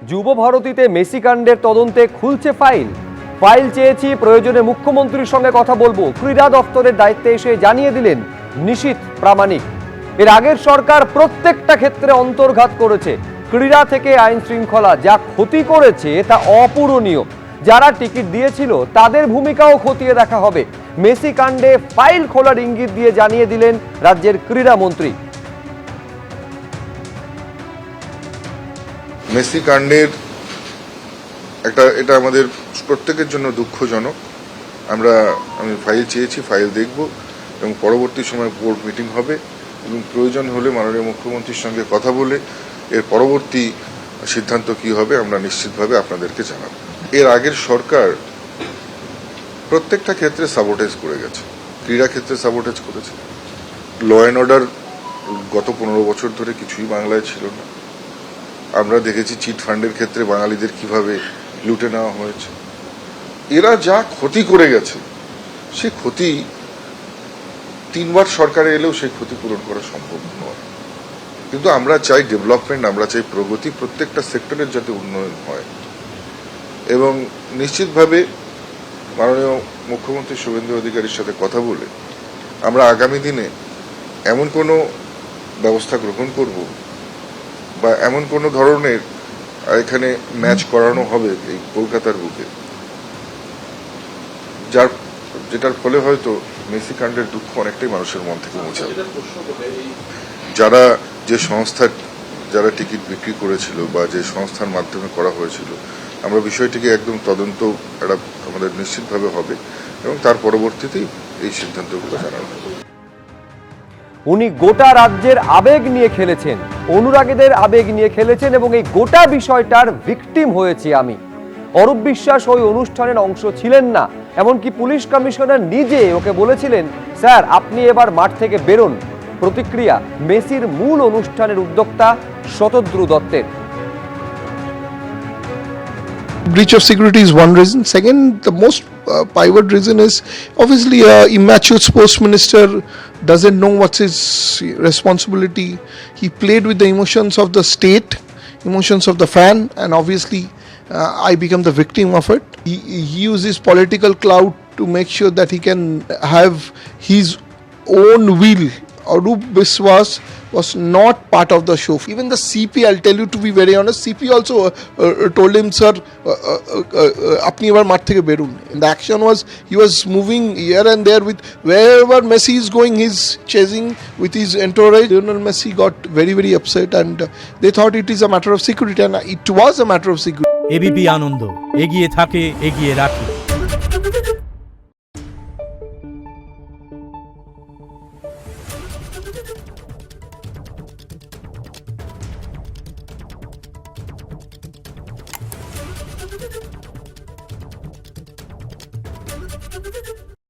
যুব ভারতীতে মেসি কাণ্ডের তদন্তে খুলছে ফাইল চেয়েছি, প্রয়োজনে মুখ্যমন্ত্রীর সঙ্গে কথা বলবো, ক্রীড়া দপ্তরের দায়িত্বে এসে জানিয়ে দিলেন নিশীথ প্রামাণিক। এর আগের সরকার প্রত্যেকটা ক্ষেত্রে অন্তর্ঘাত করেছে। ক্রীড়া থেকে আইন শৃঙ্খলা যা ক্ষতি করেছে তা অপূরণীয়। যারা টিকিট দিয়েছিল তাদের ভূমিকাও খতিয়ে দেখা হবে। মেসি কাণ্ডে ফাইল খোলার ইঙ্গিত দিয়ে জানিয়ে দিলেন রাজ্যের ক্রীড়া মন্ত্রী। মেসি কাণ্ডের এটা আমাদের প্রত্যেকের জন্য দুঃখজনক। আমি ফাইল চেয়েছি, ফাইল দেখব এবং পরবর্তী সময় বোর্ড মিটিং হবে এবং প্রয়োজন হলে মাননীয় মুখ্যমন্ত্রীর সঙ্গে কথা বলে এর পরবর্তী সিদ্ধান্ত কি হবে আমরা নিশ্চিতভাবে আপনাদেরকে জানাবো। এর আগের সরকার প্রত্যেকটা ক্ষেত্রে সাবোটেজ করে গেছে। ক্রীড়া ক্ষেত্রে সাবোটেজ করেছে। ল অ্যান্ড অর্ডার গত 15 বছর ধরে কিছুই বাংলায় ছিল না। আমরা দেখেছি চিট ফান্ডের ক্ষেত্রে বাঙালিদের কিভাবে লুটে নেওয়া হয়েছে। এরা যা ক্ষতি করে গেছে সে ক্ষতি 3 বার সরকারে এলেও সেই ক্ষতি পূরণ করা সম্ভব নয়। কিন্তু আমরা চাই ডেভেলপমেন্ট, আমরা চাই প্রগতি, প্রত্যেকটা সেক্টরের যাতে উন্নয়ন হয়। এবং নিশ্চিতভাবে মাননীয় মুখ্যমন্ত্রী শুভেন্দু অধিকারীর সাথে কথা বলে আমরা আগামী দিনে এমন কোনো ব্যবস্থা গ্রহণ করব বা এমন কোনো ধরনের এখানে ম্যাচ করানো হবে এই কলকাতার বুকে যেটার ফলে হয়তো মেসি কাণ্ডের দুঃখ অনেকটাই মানুষের মন থেকে মুছে যাবে। যে সংস্থার যারা টিকিট বিক্রি করেছিল বা যে সংস্থার মাধ্যমে করা হয়েছিল, আমরা বিষয়টিকে একদম তদন্ত আমাদের নিশ্চিতভাবে হবে এবং তার পরবর্তীতেই এই সিদ্ধান্তগুলো জানানো হবে। উনি গোটা রাজ্যের আবেগ নিয়ে খেলেছেন, অনুরাগীদের আবেগ নিয়ে খেলেছেন এবং এই গোটা বিষয়টার ভিকটিম হয়েছি আমি। অরূপ বিশ্বাস ওই অনুষ্ঠানের অংশ ছিলেন না, এমনকি পুলিশ কমিশনার নিজে ওকে বলেছিলেন, স্যার আপনি এবার মাঠ থেকে বেরোন। প্রতিক্রিয়া মেসির মূল অনুষ্ঠানের উদ্যোক্তা শতদ্রু দত্তের। Breach of security is one reason. Second, the most pivot reason is obviously immature sports minister doesn't know what's his responsibility. He played with the emotions of the state, emotions of the fan, and obviously I become the victim of it. He uses political clout to make sure that he can have his own will. Arup Biswas was not part of the show. Even the CP, I'll tell you to be very honest, CP also told him, sir, apni ebar mat theke berun. And the action was, he was moving here and there with wherever Messi is going, he's chasing with his entourage. Lionel Messi got very, very upset and they thought it is a matter of security, and it was a matter of security. ABP Ananda এগিয়ে থাকে, এগিয়ে রাখে।